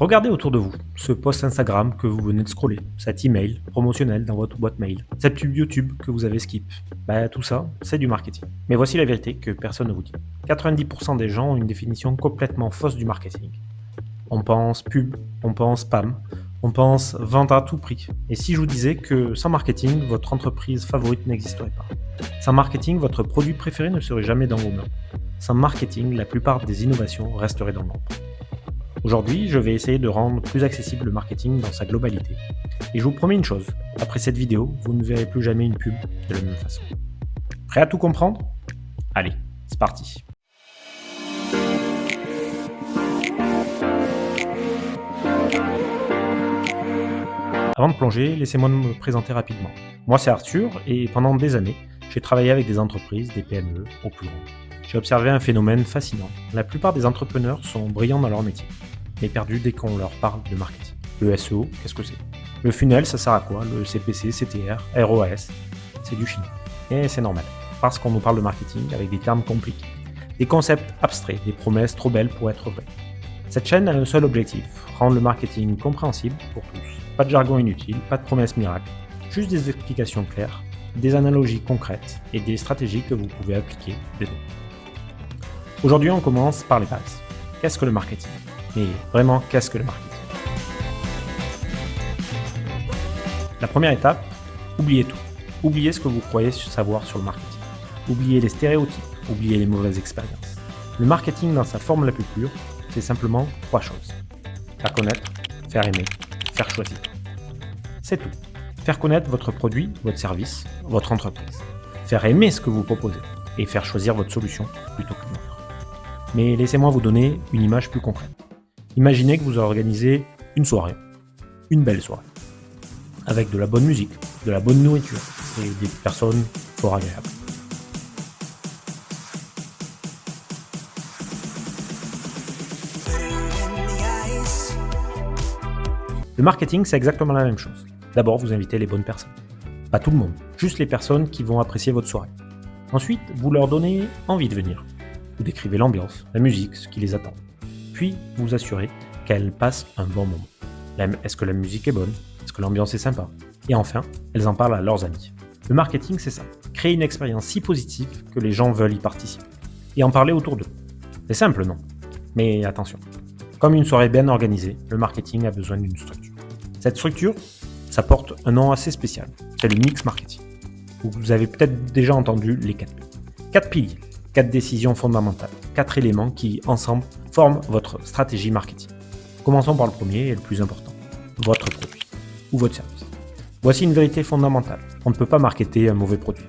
Regardez autour de vous, ce post Instagram que vous venez de scroller, cet email promotionnel dans votre boîte mail, cette pub YouTube que vous avez skip. Tout ça, c'est du marketing. Mais voici la vérité que personne ne vous dit. 90% des gens ont une définition complètement fausse du marketing. On pense pub, on pense spam, on pense vente à tout prix. Et si je vous disais que sans marketing, votre entreprise favorite n'existerait pas. Sans marketing, votre produit préféré ne serait jamais dans vos mains. Sans marketing, la plupart des innovations resteraient dans l'ombre. Aujourd'hui, je vais essayer de rendre plus accessible le marketing dans sa globalité. Et je vous promets une chose, après cette vidéo, vous ne verrez plus jamais une pub de la même façon. Prêt à tout comprendre ? Allez, c'est parti. Avant de plonger, laissez-moi me présenter rapidement. Moi, c'est Arthur, et pendant des années, j'ai travaillé avec des entreprises, des PME, au plus grand. J'ai observé un phénomène fascinant. La plupart des entrepreneurs sont brillants dans leur métier, mais perdus dès qu'on leur parle de marketing. Le SEO, qu'est-ce que c'est ? Le funnel, ça sert à quoi ? Le CPC, CTR, ROAS, c'est du chinois. Et c'est normal, parce qu'on nous parle de marketing avec des termes compliqués, des concepts abstraits, des promesses trop belles pour être vraies. Cette chaîne a un seul objectif, rendre le marketing compréhensible pour tous. Pas de jargon inutile, pas de promesses miracles, juste des explications claires, des analogies concrètes et des stratégies que vous pouvez appliquer dès demain. Aujourd'hui, on commence par les bases. Qu'est-ce que le marketing ? Mais vraiment, qu'est-ce que le marketing ? La première étape, oubliez tout. Oubliez ce que vous croyez savoir sur le marketing. Oubliez les stéréotypes, oubliez les mauvaises expériences. Le marketing dans sa forme la plus pure, c'est simplement 3 choses. Faire connaître, faire aimer, faire choisir. C'est tout. Faire connaître votre produit, votre service, votre entreprise. Faire aimer ce que vous proposez et faire choisir votre solution plutôt qu'une autre. Mais laissez-moi vous donner une image plus concrète. Imaginez que vous organisez une soirée, une belle soirée, avec de la bonne musique, de la bonne nourriture et des personnes fort agréables. Le marketing, c'est exactement la même chose. D'abord, vous invitez les bonnes personnes. Pas tout le monde, juste les personnes qui vont apprécier votre soirée. Ensuite, vous leur donnez envie de venir. Vous décrivez l'ambiance, la musique, ce qui les attend. Puis, vous vous assurez qu'elles passent un bon moment. Est-ce que la musique est bonne ? Est-ce que l'ambiance est sympa ? Et enfin, elles en parlent à leurs amis. Le marketing, c'est ça. Créer une expérience si positive que les gens veulent y participer. Et en parler autour d'eux. C'est simple, non ? Mais attention. Comme une soirée bien organisée, le marketing a besoin d'une structure. Cette structure, ça porte un nom assez spécial. C'est le mix marketing. Vous avez peut-être déjà entendu les 4 P. 4 piliers. 4 décisions fondamentales, 4 éléments qui, ensemble, forment votre stratégie marketing. Commençons par le premier et le plus important, votre produit ou votre service. Voici une vérité fondamentale, on ne peut pas marketer un mauvais produit.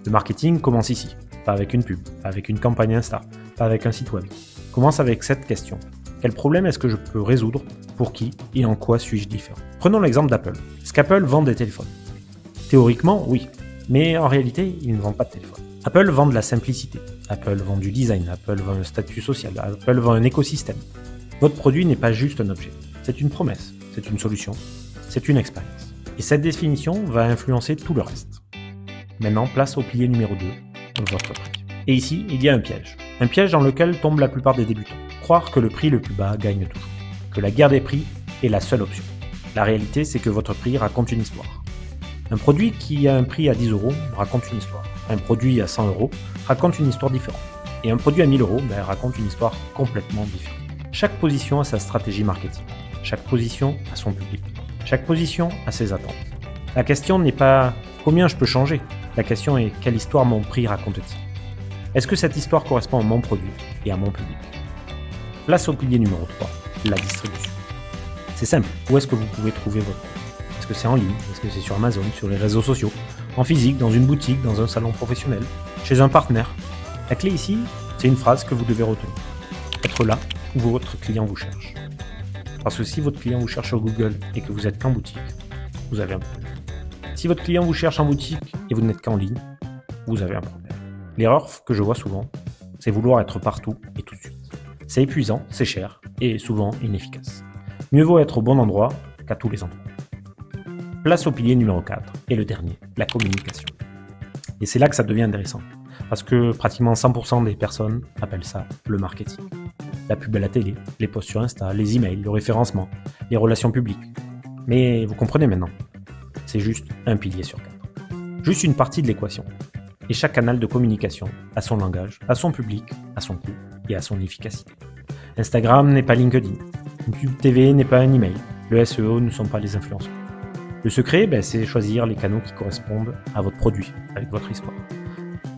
Le marketing commence ici, pas avec une pub, pas avec une campagne Insta, pas avec un site web. Commence avec cette question. Quel problème est-ce que je peux résoudre ? Pour qui et en quoi suis-je différent ? Prenons l'exemple d'Apple. Est-ce qu'Apple vend des téléphones ? Théoriquement, oui, mais en réalité, ils ne vendent pas de téléphone. Apple vend de la simplicité, Apple vend du design, Apple vend un statut social, Apple vend un écosystème. Votre produit n'est pas juste un objet, c'est une promesse, c'est une solution, c'est une expérience. Et cette définition va influencer tout le reste. Maintenant, place au pilier numéro 2, votre prix. Et ici, il y a un piège dans lequel tombent la plupart des débutants. Croire que le prix le plus bas gagne toujours, que la guerre des prix est la seule option. La réalité, c'est que votre prix raconte une histoire. Un produit qui a un prix à 10 € raconte une histoire. Un produit à 100 € raconte une histoire différente. Et un produit à 1000 € raconte une histoire complètement différente. Chaque position a sa stratégie marketing. Chaque position a son public. Chaque position a ses attentes. La question n'est pas combien je peux changer. La question est quelle histoire mon prix raconte-t-il ? Est-ce que cette histoire correspond à mon produit et à mon public ? Place au pilier numéro 3, la distribution. C'est simple. Où est-ce que vous pouvez trouver votre produit ? Est-ce que c'est en ligne ? Est-ce que c'est sur Amazon, sur les réseaux sociaux, en physique, dans une boutique, dans un salon professionnel, chez un partenaire ? La clé ici, c'est une phrase que vous devez retenir. Être là où votre client vous cherche. Parce que si votre client vous cherche sur Google et que vous n'êtes qu'en boutique, vous avez un problème. Si votre client vous cherche en boutique et vous n'êtes qu'en ligne, vous avez un problème. L'erreur que je vois souvent, c'est vouloir être partout et tout de suite. C'est épuisant, c'est cher et souvent inefficace. Mieux vaut être au bon endroit qu'à tous les endroits. Place au pilier numéro 4, et le dernier, la communication. Et c'est là que ça devient intéressant, parce que pratiquement 100% des personnes appellent ça le marketing. la pub à la télé, les posts sur Insta, les emails, le référencement, les relations publiques. Mais vous comprenez maintenant, c'est juste un pilier sur 4. Juste une partie de l'équation. Et chaque canal de communication a son langage, a son public, a son coût et a son efficacité. Instagram n'est pas LinkedIn. YouTube TV n'est pas un email. Le SEO ne sont pas les influenceurs. Le secret, c'est choisir les canaux qui correspondent à votre produit, avec votre histoire,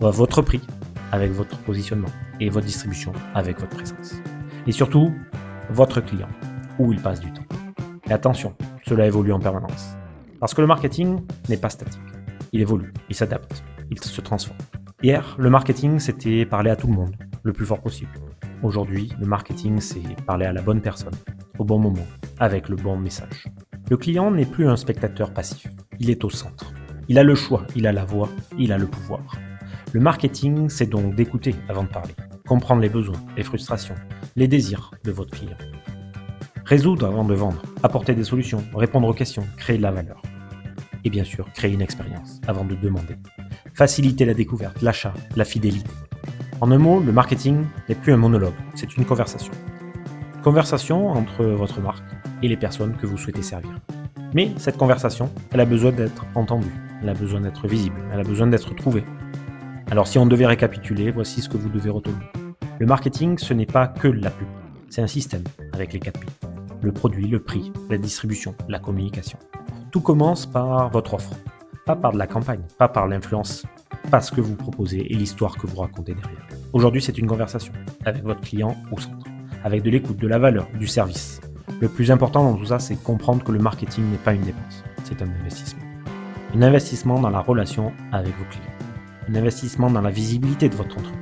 à votre prix, avec votre positionnement, et votre distribution, avec votre présence. Et surtout, votre client, où il passe du temps. Et attention, cela évolue en permanence. Parce que le marketing n'est pas statique. Il évolue, il s'adapte, il se transforme. Hier, le marketing, c'était parler à tout le monde, le plus fort possible. Aujourd'hui, le marketing, c'est parler à la bonne personne, au bon moment, avec le bon message. Le client n'est plus un spectateur passif, il est au centre. Il a le choix, il a la voix, il a le pouvoir. Le marketing, c'est donc d'écouter avant de parler, comprendre les besoins, les frustrations, les désirs de votre client. Résoudre avant de vendre, apporter des solutions, répondre aux questions, créer de la valeur. Et bien sûr, créer une expérience avant de demander. Faciliter la découverte, l'achat, la fidélité. En un mot, le marketing n'est plus un monologue, c'est une conversation. Conversation entre votre marque et les personnes que vous souhaitez servir. Mais cette conversation, elle a besoin d'être entendue, elle a besoin d'être visible, elle a besoin d'être trouvée. Alors si on devait récapituler, voici ce que vous devez retenir. Le marketing, ce n'est pas que la pub, c'est un système avec les 4 P. Le produit, le prix, la distribution, la communication. Tout commence par votre offre, pas par de la campagne, pas par l'influence, pas ce que vous proposez et l'histoire que vous racontez derrière. Aujourd'hui, c'est une conversation avec votre client au centre, avec de l'écoute, de la valeur, du service. Le plus important dans tout ça, c'est comprendre que le marketing n'est pas une dépense, c'est un investissement. Un investissement dans la relation avec vos clients. Un investissement dans la visibilité de votre entreprise.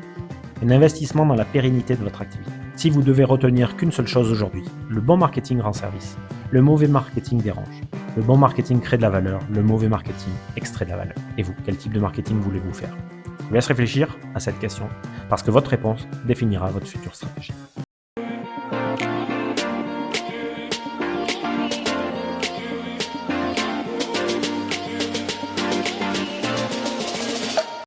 Un investissement dans la pérennité de votre activité. Si vous devez retenir qu'une seule chose aujourd'hui, le bon marketing rend service, le mauvais marketing dérange. Le bon marketing crée de la valeur, le mauvais marketing extrait de la valeur. Et vous, quel type de marketing voulez-vous faire ? Je vous laisse réfléchir à cette question, parce que votre réponse définira votre future stratégie.